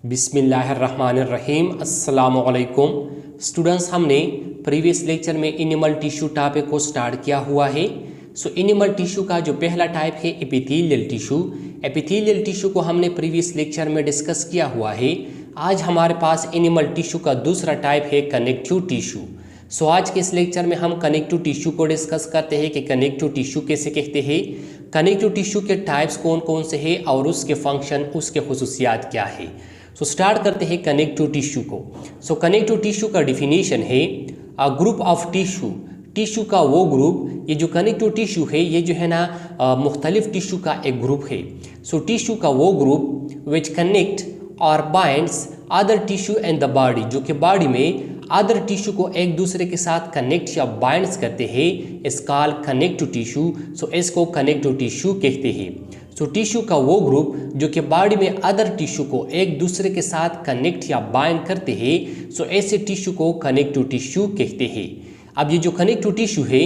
बिस्मिल्लाहिर्रहमानिर्रहीम। अस्सलामुअलैकुम स्टूडेंट्स, हमने प्रीवियस लेक्चर में एनिमल टिश्यू टॉपिक को स्टार्ट किया हुआ है। एनिमल टिश्यू का जो पहला टाइप है एपिथेलियल टिश्यू, एपिथेलियल टिश्यू को हमने प्रीवियस लेक्चर में डिस्कस किया हुआ है। आज हमारे पास एनिमल टिश्यू का दूसरा टाइप है कनेक्टिव टिश्यू। आज के इस लेक्चर में हम कनेक्टिव टिश्यू को डिस्कस करते हैं कि कनेक्टिव टिश्यू कैसे कहते हैं, कनेक्टिव टिश्यू के टाइप्स कौन कौन से हैं और उसके फंक्शन, उसके खुसूसियात क्या है। स्टार्ट करते हैं कनेक्टिव टिश्यू को। कनेक्टिव टिश्यू का डिफिनीशन है a group of tissue, tissue का वो ग्रुप, ये जो कनेक्टिव टिश्यू है ये जो है ना मुख्तलिफ टिश्यू का एक ग्रुप है। टिश्यू का वो ग्रुप विच कनेक्ट और binds other tissue and the body, जो कि बॉडी में अदर टिश्यू को एक दूसरे के साथ कनेक्ट या बाइंड्स करते हैं, इस कॉल कनेक्टिव टिश्यू। इसको कनेक्टिव टिश्यू कहते हैं। टिश्यू का वो ग्रुप जो कि बॉडी में अदर टिश्यू को एक दूसरे के साथ कनेक्ट या बाइंड करते हैं, ऐसे टिश्यू को कनेक्टिव टिश्यू कहते हैं। अब ये जो कनेक्टिव टिश्यू है,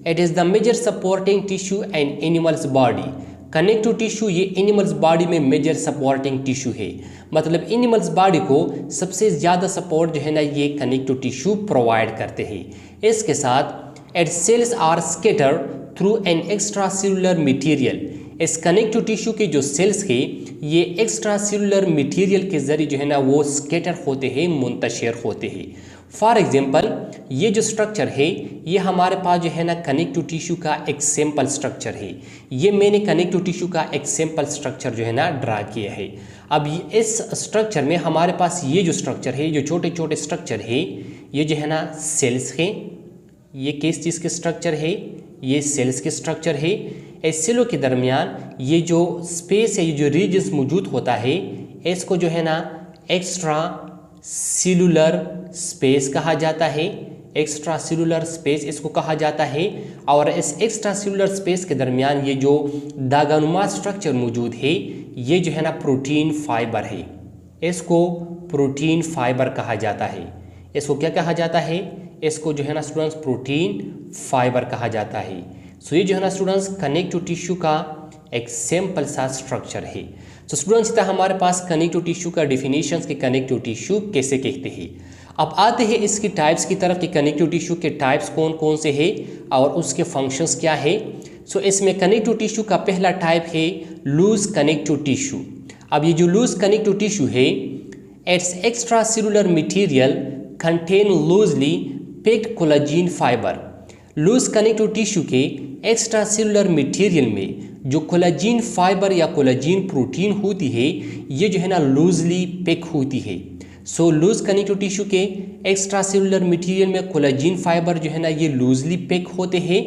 it is the major supporting tissue and animals body. Connective tissue ये एनिमल्स बॉडी में मेजर सपोर्टिंग टिश्यू है, मतलब एनिमल्स बॉडी को सबसे ज़्यादा सपोर्ट जो है ना ये कनेक्टिव टिश्यू प्रोवाइड करते हैं। इसके साथ it cells are scatter through an extra cellular material. इस कनेक्टिव टिश्यू के जो सेल्स है ये एक्स्ट्रा सेलुलर मटीरियल के ज़रिए जो है ना वो स्कैटर होते हैं, मुंतशिर होते हैं। फॉर एग्जांपल ये जो स्ट्रक्चर है ये हमारे पास जो है ना कनेक्टिव टिश्यू का एक सैम्पल स्ट्रक्चर है। ये मैंने कनेक्टिव टिश्यू का एक सैम्पल स्ट्रक्चर जो है ना ड्रा किया है। अब इस स्ट्रक्चर में हमारे पास ये जो स्ट्रक्चर है, जो छोटे छोटे स्ट्रक्चर है, ये जो है ना सेल्स है। ये किस चीज़ के स्ट्रक्चर है? ये सेल्स के स्ट्रक्चर है। इस सेलों के दरमियान ये जो स्पेस है, ये जो रीजन्स मौजूद होता है, इसको जो है ना एक्स्ट्रा सेलुलर स्पेस कहा जाता है। एक्स्ट्रा सेलुलर स्पेस इसको कहा जाता है। और इस एक्स्ट्रा सेलुलर स्पेस के दरमियान ये जो दागानुमा स्ट्रक्चर मौजूद है ये जो है ना प्रोटीन फाइबर है। इसको प्रोटीन फाइबर कहा जाता है। इसको क्या कहा जाता है? इसको जो है ना स्टूडेंट्स प्रोटीन फाइबर कहा जाता है। ये जो है ना स्टूडेंट्स कनेक्टिव टिश्यू का एक सिंपल सा स्ट्रक्चर है। स्टूडेंट्स इतना हमारे पास कनेक्टिव टिश्यू का डिफिनीशंस के कनेक्टिव टिश्यू कैसे कहते हैं। अब आते हैं इसकी टाइप्स की तरफ कि कनेक्टिव टिश्यू के टाइप्स कौन कौन से हैं और उसके फंक्शंस क्या है। इसमें कनेक्टिव टिश्यू का पहला टाइप है लूज कनेक्टिव टिश्यू। अब ये जो लूज कनेक्टिव टिश्यू है, it's extra cellular material contain loosely packed collagen fibre. Loose connective tissue के एक्स्ट्रा सेलुलर मटीरियल में जो कोलाजीन फाइबर या कोलाजीन प्रोटीन होती है ये जो है ना लूजली पैक होती है। लूज कनेक्टिव टिश्यू के एक्स्ट्रा सेलुलर मटीरियल में कोलाजीन फाइबर जो है ना ये लूजली पैक होते हैं।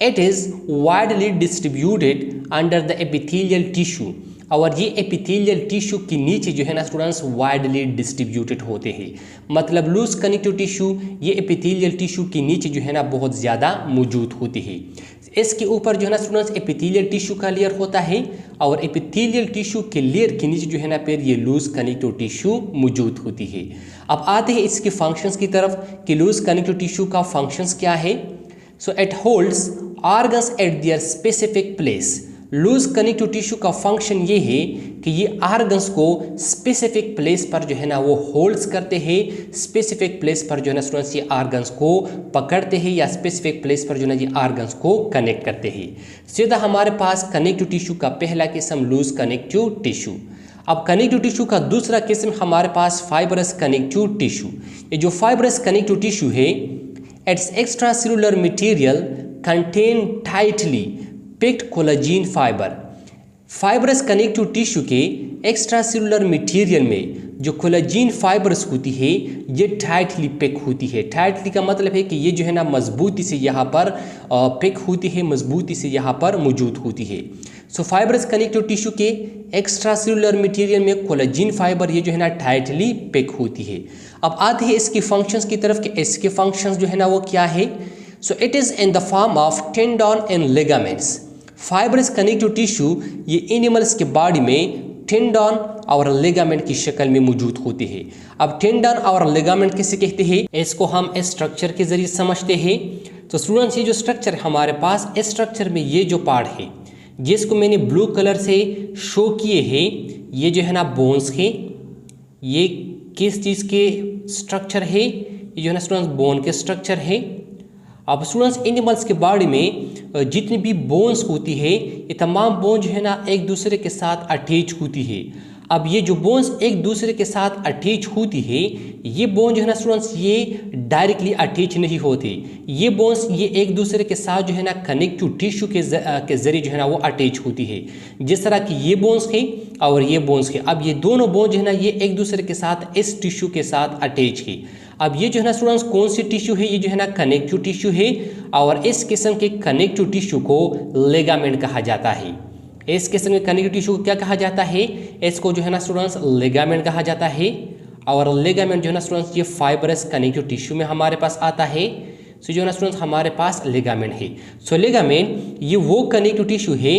It is widely distributed under the epithelial tissue, और ये एपिथेलियल टिश्यू के नीचे जो है ना स्टूडेंट्स वाइडली डिस्ट्रीब्यूटेड होते हैं। मतलब लूज कनेक्टिव टिश्यू ये एपिथेलियल टिश्यू के नीचे जो है ना बहुत ज़्यादा मौजूद होती है। इसके ऊपर जो है ना स्टूडेंट्स एपिथेलियल टिश्यू का लेयर होता है, और एपिथेलियल टिश्यू के लेयर के नीचे जो है ना फिर ये लूज कनेक्टिव टिश्यू मौजूद होती है। अब आते हैं इसके फंक्शंस की तरफ कि लूज कनेक्टिव टिश्यू का फंक्शंस क्या है। It holds organs at their specific place. Loose connective tissue का फंक्शन ये है कि ये ऑर्गन्स को स्पेसिफिक प्लेस पर जो है ना वो होल्ड्स करते हैं। स्पेसिफिक प्लेस पर जो है ना स्टूडेंट्स ये ऑर्गन्स को पकड़ते हैं या स्पेसिफिक प्लेस पर जो है ना ये ऑर्गन्स को कनेक्ट करते हैं। सीधा हमारे पास कनेक्टिव टिश्यू का पहला किस्म लूज कनेक्टिव टिश्यू। अब कनेक्टिव टिश्यू का दूसरा किस्म हमारे पास फाइबरस कनेक्टिव टिश्यू। ये जो फाइबरस कनेक्टिव टिश्यू है, it's extra cellular material contain tightly packed collagen fibre. Fibrous connective tissue के एक्स्ट्रा सेलुलर मटीरियल में जो कोलाजीन फाइबर्स होती है ये टाइटली पैक होती है। टाइटली का मतलब है कि ये जो है ना मजबूती से यहाँ पर पैक होती है, मजबूती से यहाँ पर मौजूद होती है। फाइबरस कनेक्टिव टिश्यू के एक्स्ट्रा सेलुलर मटीरियल में कोलाजीन फाइबर ये जो है ना टाइटली पैक होती है। अब आते हैं इसकी फंक्शंस की तरफ कि इसके फंक्शंस जो है ना वो क्या है। It is in the form of tendon and ligaments. Fibrous connective tissue ये एनिमल्स के बॉडी में टेंडन और लिगामेंट की शक्ल में मौजूद होते हैं। अब टेंडन और लिगामेंट किसे कहते हैं इसको हम इस स्ट्रक्चर के जरिए समझते हैं। स्टूडेंट्स ये जो स्ट्रक्चर है हमारे पास, इस स्ट्रक्चर में ये जो पार्ट है जिसको मैंने ब्लू कलर से शो किए हैं, ये जो है ना बोन्स है, ये किस चीज़ के स्ट्रक्चर है, ये जो है ना स्टूडेंट्स बोन के स्ट्रक्चर है। अब स्टूडेंट्स एनिमल्स के बॉडी में जितनी भी बोन्स होती है ये तमाम बोन जो है ना एक दूसरे के साथ अटैच होती है। अब ये जो बोन्स एक दूसरे के साथ अटैच होती है, ये बोन जो है ना स्टूडेंट्स ये डायरेक्टली अटैच नहीं होते, ये बोन्स ये एक दूसरे के साथ जो है ना कनेक्टिव टिश्यू के जरिए जो है ना वो अटैच होती है। जिस तरह की ये बोन्स है और ये बोन्स है, अब ये दोनों बोन जो है ना ये एक दूसरे के साथ इस टिश्यू के साथ अटैच है। अब ये जो है ना स्टूडेंट्स कौन सी टिश्यू है, ये जो है ना कनेक्टिव टिश्यू है और इस किस्म के कनेक्टिव टिश्यू को लिगामेंट कहा जाता है। इस किस्म के कनेक्टिव टिश्यू को क्या कहा जाता है, इसको जो है ना स्टूडेंट्स लिगामेंट कहा जाता है। और लिगामेंट जो है ना स्टूडेंट्स ये फाइबरस कनेक्टिव टिश्यू में हमारे पास आता है। सो जो है ना स्टूडेंट्स हमारे पास लिगामेंट है। सो लिगामेंट ये वो कनेक्टिव टिश्यू है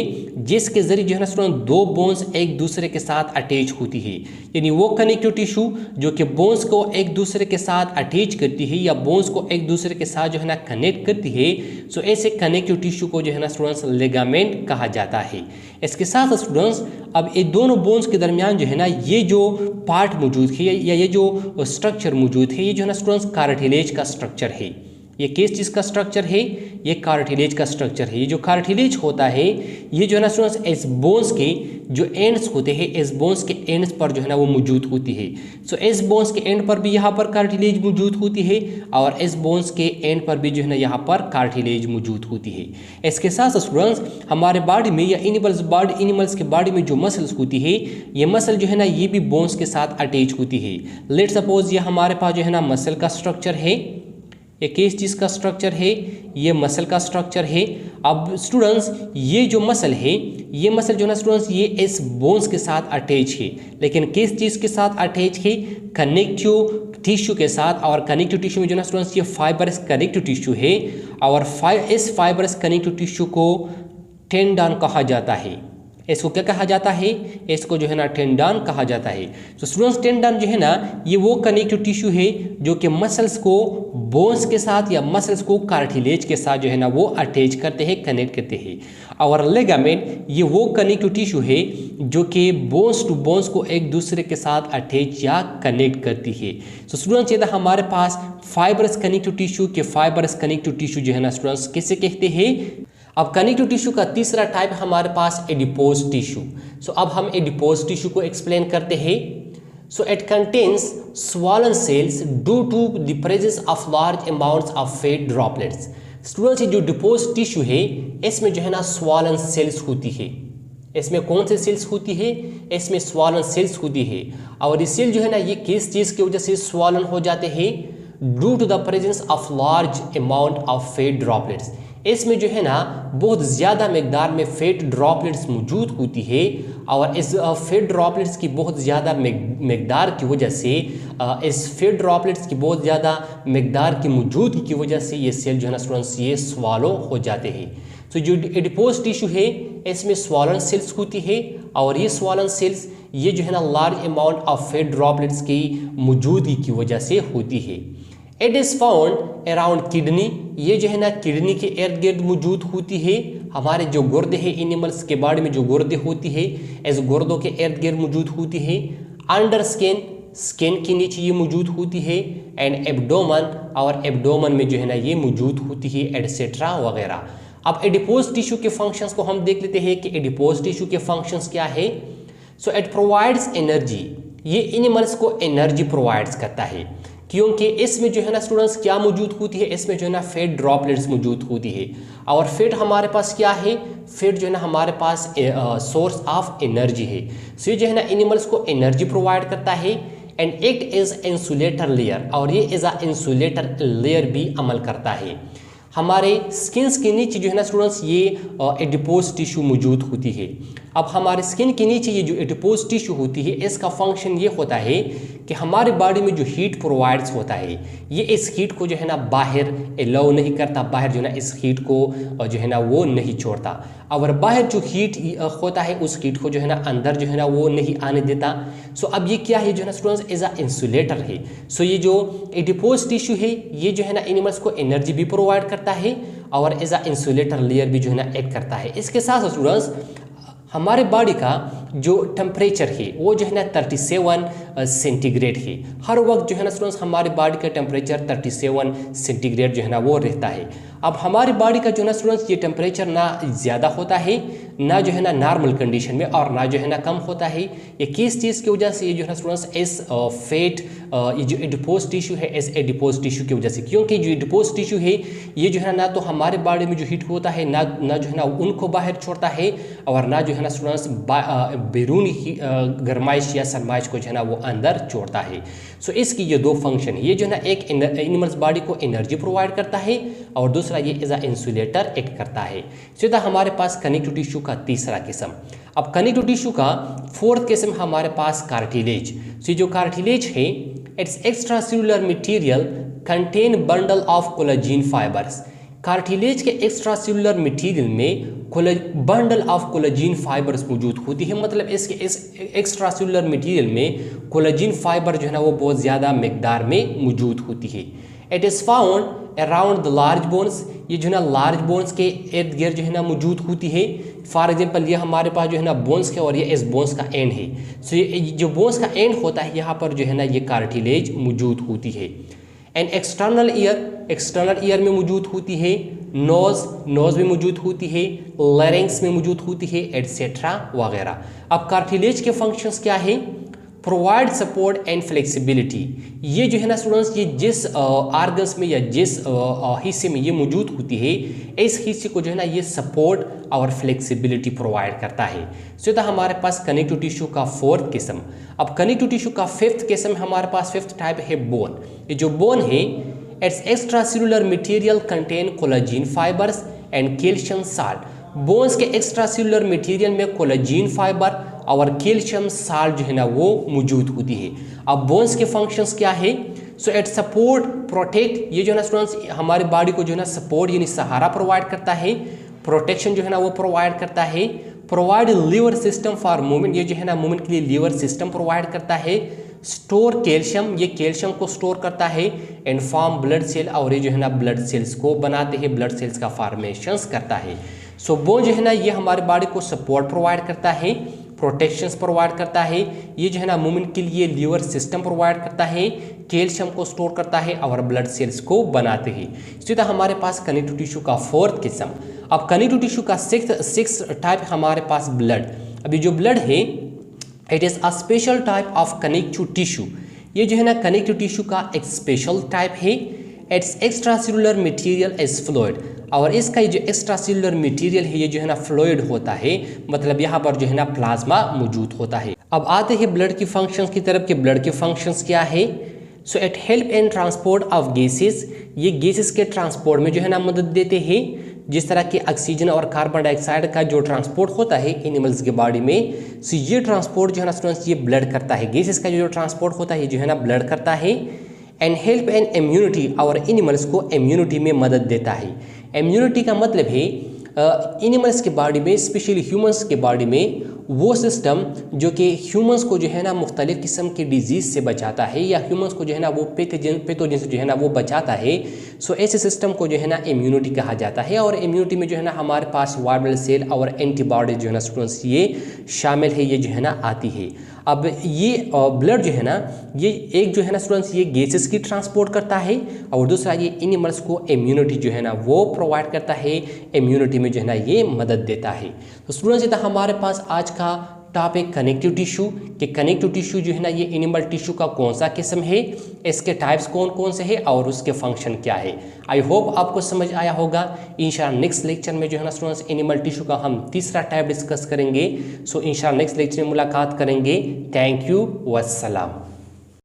जिसके जरिए जो है ना स्टूडेंट दो बोन्स एक दूसरे के साथ अटैच होती है, यानी वो कनेक्टिव टिश्यू जो कि बोन्स को एक दूसरे के साथ अटैच करती है या बोन्स को एक दूसरे के साथ जो है ना कनेक्ट करती है। सो ऐसे कनेक्टिव टिश्यू को जो है ना स्टूडेंट्स लिगामेंट कहा जाता है। इसके साथ स्टूडेंट्स अब ये दोनों बोन्स के दरमियान जो है ना ये जो पार्ट मौजूद है या ये जो स्ट्रक्चर मौजूद है, ये जो है ना स्टूडेंट्स कार्टिलेज का स्ट्रक्चर है। ये किस चीज़ का स्ट्रक्चर है, ये कार्टिलेज का स्ट्रक्चर है। ये जो कार्टिलेज होता है ये जो है ना स्टूडेंट्स इस बोन्स के जो एंड्स होते हैं, इस बोन्स के एंड्स पर जो है ना वो मौजूद होती है। सो इस बोन्स के एंड पर भी यहाँ पर कार्टिलेज मौजूद होती है और इस बोन्स के एंड पर भी जो है ना यहाँ पर कार्टिलेज मौजूद होती है। इसके साथ स्टूडेंट्स हमारे बॉडी में या एनिमल्स के बॉडी में जो मसल्स होती है, ये मसल जो है ना ये भी बोन्स के साथ अटैच होती है। लेट सपोज ये हमारे पास जो है ना मसल का स्ट्रक्चर है, ये किस चीज़ का स्ट्रक्चर है, ये मसल का स्ट्रक्चर है। अब स्टूडेंट्स ये जो मसल है, ये मसल जो है ना स्टूडेंट्स ये इस बोन्स के साथ अटैच है, लेकिन किस चीज़ के साथ अटैच है, कनेक्टिव टिश्यू के साथ। और कनेक्टिव टिश्यू में जो है ना स्टूडेंट्स ये फाइबरस कनेक्टिव टिश्यू है और इस फाइबरस कनेक्टिव टिश्यू को टेंडन कहा जाता है। इसको क्या कहा जाता है, इसको जो है ना टेंडन कहा जाता है। तो स्टूडेंट्स टेंडन जो है ना ये वो कनेक्टिव टिश्यू है जो कि मसल्स को बोन्स के साथ या मसल्स को कार्टिलेज के साथ जो है ना वो अटैच करते हैं, कनेक्ट करते हैं। और लिगामेंट ये वो कनेक्टिव टिश्यू है जो कि बोन्स टू बोन्स को एक दूसरे के साथ अटैच या कनेक्ट करती है। तो स्टूडेंट्स ये था हमारे पास फाइबरस कनेक्टिव टिश्यू के फाइबरस कनेक्टिव टिश्यू जो है ना स्टूडेंट्स किसे कहते हैं। अब कनेक्टिव टिश्यू का तीसरा टाइप हमारे पास एडिपोज टिश्यू। सो अब हम एडिपोज टिश्यू को एक्सप्लेन करते हैं। So it contains swollen cells due to the presence of large amounts of fat droplets. Students ये जो डिपोज टिश्यू है इसमें जो है ना स्वॉलन सेल्स होती है। इसमें कौन से सेल्स होती है, इसमें स्वॉलन सेल्स होती है। और ये सेल जो है ना ये किस चीज़ की वजह से स्वॉलन हो जाते हैं, due to the presence of large amount of fat droplets. इसमें जो है ना बहुत ज़्यादा मकदार में फैट ड्रॉपलेट्स मौजूद होती है और इस फैट ड्रॉपलेट्स की बहुत ज़्यादा मकदार की वजह से इस फैट ड्रॉपलेट्स की बहुत ज़्यादा मकदार की मौजूदगी की वजह से ये सेल जो है ना स्टूडेंट्स ये स्वॉलो हो जाते हैं। तो जो एडिपोज टिश्यू है इसमें स्वॉलन सेल्स होती है और ये स्वॉलन सेल्स ये जो है ना large amount of fat droplets की मौजूदगी की वजह से होती है। It is found around kidney, ये जो है ना किडनी के इर्द गिर्द मौजूद होती है। हमारे जो गुर्दे हैं एनिमल्स के बॉडी में जो गुर्दे होती है इस गुर्दों के इर्द गिर्द मौजूद होती है। अंडर स्किन, स्किन के नीचे ये मौजूद होती है। एंड एब्डोमन, और एब्डोमन में जो है ना ये मौजूद होती है, एटसेट्रा वगैरह। अब एडिपोज टिश्यू के फंक्शंस को हम देख लेते हैं कि एडिपोज टिश्यू के फंक्शंस क्या है। सो इट प्रोवाइड्स एनर्जी, ये एनिमल्स को एनर्जी प्रोवाइड्स करता है क्योंकि इसमें जो है ना स्टूडेंट्स क्या मौजूद होती है, इसमें जो है ना फैट ड्रॉपलेट्स मौजूद होती है। और फैट हमारे पास क्या है, फैट जो है ना हमारे पास सोर्स ऑफ एनर्जी है। सो ये जो है ना एनिमल्स को एनर्जी प्रोवाइड करता है। And act is insulator layer, और ये एज अ इंसुलेटर लेयर भी अमल करता है। हमारे स्किन्स के नीचे जो है ना स्टूडेंट्स ये एडिपोज टिश्यू मौजूद होती है। अब हमारे स्किन के नीचे ये जो एडिपोज टिश्यू होती है इसका फंक्शन ये होता है कि हमारे बॉडी में जो हीट प्रोवाइड्स होता है ये इस हीट को जो है ना बाहर अलाउ नहीं करता, बाहर जो है ना इस हीट को जो है ना वो नहीं छोड़ता। और बाहर जो हीट होता है उस हीट को जो है ना अंदर जो है ना वो नहीं आने देता। सो अब ये क्या है जो है ना स्टूडेंट्स एज अ इंसुलेटर है। सो ये जो एडिपोज टिश्यू है ये जो है ना एनिमल्स को एनर्जी भी प्रोवाइड करता है और एज अ इंसुलेटर लेयर भी जो है ना एक्ट करता है। इसके साथ स्टूडेंट्स हमारे बॉडी का जो टेम्परेचर है वो जो है ना 37 सेंटीग्रेड है। हर वक्त जो है ना स्टूडेंट्स हमारी बॉडी का टेम्परेचर 37 सेंटीग्रेड जो है ना वो रहता है। अब हमारी बॉडी का जो है ना स्टूडेंट्स ये टेम्परेचर ना ज़्यादा होता है ना जो है ना नॉर्मल कंडीशन में, और ना जो है ना कम होता है। ये किस चीज़ की वजह से ये जो है ना स्टूडेंट्स एस फैट ये जो एडिपोज टिश्यू है एस एडिपोज टिश्यू की वजह से, क्योंकि जो एडिपोज टिश्यू है ये जो है ना तो हमारे बॉडी में जो हीट होता है ना जो है ना उनको बाहर छोड़ता है, और ना जो है ना स्टूडेंट्स बैरूनी गर्माइश या सरमाइश को जो है ना वो अंदर छोड़ता है। सो इसकी ये दो फंक्शन है। ये जो है ना एक एनिमल्स बॉडी को एनर्जी प्रोवाइड करता है और दूसरा ये एज अ इंसुलेटर एक्ट करता है। सीधा हमारे पास कनेक्टिव टिश्यू का तीसरा किस्म। अब कनेक्टिव टिश्यू का फोर्थ किस्म हमारे पास कार्टिलेज। सो जो कार्टिलेज है it's extra cellular material contain bundle of collagen fibres. Cartilage के एक्स्ट्रा सेलुलर मटेरियल में बंडल ऑफ कोलेजन फाइबर्स मौजूद होती है, मतलब इसके इस एक्स्ट्रा सेलुलर मटेरियल में कोलेजन फाइबर जो है ना वो बहुत ज़्यादा मिकदार में मौजूद होती है। It is found around the large bones. ये जो है ना लार्ज बोन्स के इर्द गिर्द जो है ना मौजूद होती है। फॉर एग्जांपल ये हमारे पास जो है ना बोन्स है और ये इस बोन्स का एंड है। सो ये जो बोन्स का एंड होता है यहाँ पर जो है ना ये कार्टिलेज मौजूद होती है। एंड एक्सटर्नल ईयर में मौजूद होती है। नोज में मौजूद होती है, लैरिंग्स में मौजूद होती है, एटसेट्रा वगैरह। अब कार्टिलेज के फंक्शंस क्या है? Provide support and flexibility. ये जो है ना स्टूडेंट्स ये जिस आर्गन्स में या जिस हिस्से में ये मौजूद होती है इस हिस्से को जो है ना ये सपोर्ट और फ्लेक्सिबिलिटी प्रोवाइड करता है। सो तो हमारे पास कनेक्टिव टिश्यू का फोर्थ किस्म। अब कनेक्टिव टिश्यू का फिफ्थ किस्म हमारे पास फिफ्थ टाइप है बोन। ये जो बोन है it's extra cellular material contain collagen fibres and calcium salt. Bones के एक्स्ट्रा सेलुलर मटेरियल में कोलेजन फाइबर और कैल्शियम साल्ट जो है ना वो मौजूद होती है। अब बोन्स के फंक्शंस क्या है? So it support protect. ये जो है ना स्टूडेंट्स हमारी बॉडी को जो है ना सपोर्ट यानी सहारा प्रोवाइड करता है, प्रोटेक्शन जो है ना वो प्रोवाइड करता है। Provide lever system for movement. ये जो है ना मूवमेंट के लिए लीवर सिस्टम प्रोवाइड करता है। Store calcium. ये कैल्शियम को स्टोर करता है। And form blood cell. और ये जो है ना ब्लड सेल्स को बनाते हैं, ब्लड सेल्स का फॉर्मेशंस करता है। सो बोन जो है ना ये हमारी बॉडी को सपोर्ट प्रोवाइड करता है, प्रोटेक्शंस प्रोवाइड करता है। ये जो है ना मूवमेंट के लिए लीवर सिस्टम प्रोवाइड करता है, कैल्शियम को स्टोर करता है और ब्लड सेल्स को बनाते हैं। सीधा हमारे पास कनेक्टिव टिश्यू का फोर्थ किस्म। अब कनेक्टिव टिश्यू का सिक्स टाइप हमारे पास ब्लड। अभी जो ब्लड है it is a special type of connective tissue. ये जो है ना कनेक्टिव टिश्यू का एक स्पेशल टाइप है। It's extra cellular material is fluid. और इसका ये जो एक्स्ट्रा सेलुलर मटेरियल है ये जो है ना फ्लूइड होता है, मतलब यहाँ पर जो है ना प्लाज्मा मौजूद होता है। अब आते हैं ब्लड की फंक्शंस की तरफ कि ब्लड के फंक्शंस क्या है। So it help in transport of gases. ये गैसेस के ट्रांसपोर्ट में जो है ना मदद देते हैं। जिस तरह कि ऑक्सीजन और कार्बन डाइऑक्साइड का जो ट्रांसपोर्ट होता है एनिमल्स के बॉडी में, सो ये ट्रांसपोर्ट जो है ना स्टूडेंट्स ये ब्लड करता है। गैसेस का जो ट्रांसपोर्ट होता है ये जो है ना ब्लड करता है। And help N immunity. और एनिमल्स को इम्यूनिटी में मदद देता है। इम्यूनिटी का मतलब है एनिमल्स के बॉडी में, स्पेशली ह्यूमंस के बॉडी में वो सिस्टम जो कि ह्यूमंस को जो है ना मुख्तलिफ किस्म के डिजीज़ से बचाता है या ह्यूमंस को जो है ना वो पैथोजन से जो है ना वो बचाता है। सो ऐसे सिस्टम को जो है ना इम्यूनिटी कहा जाता है। और इम्यूनिटी में जो है ना हमारे पास वाइट ब्लड सेल और एंटीबॉडी जो है ना स्टूडेंट्स ये शामिल है, ये जो है ना आती है। अब ये ब्लड जो है ना ये एक जो है ना स्टूडेंट्स ये गैसेस की ट्रांसपोर्ट करता है और दूसरा ये एनिमल्स को इम्यूनिटी जो है ना वो प्रोवाइड करता है, इम्यूनिटी में जो है ना ये मदद देता है। तो स्टूडेंट्स ये था हमारे पास आज का टॉपिक कनेक्टिव टिश्यू कि कनेक्टिव टिश्यू जो है ना ये एनिमल टिश्यू का कौन सा किस्म है, इसके टाइप्स कौन कौन से हैं और उसके फंक्शन क्या है। आई होप आपको समझ आया होगा। इंशाल्लाह नेक्स्ट लेक्चर में जो है ना स्टूडेंट्स एनिमल टिश्यू का हम तीसरा टाइप डिस्कस करेंगे। सो इंशाल्लाह नेक्स्ट लेक्चर में मुलाकात करेंगे। Thank you, वस्सलाम।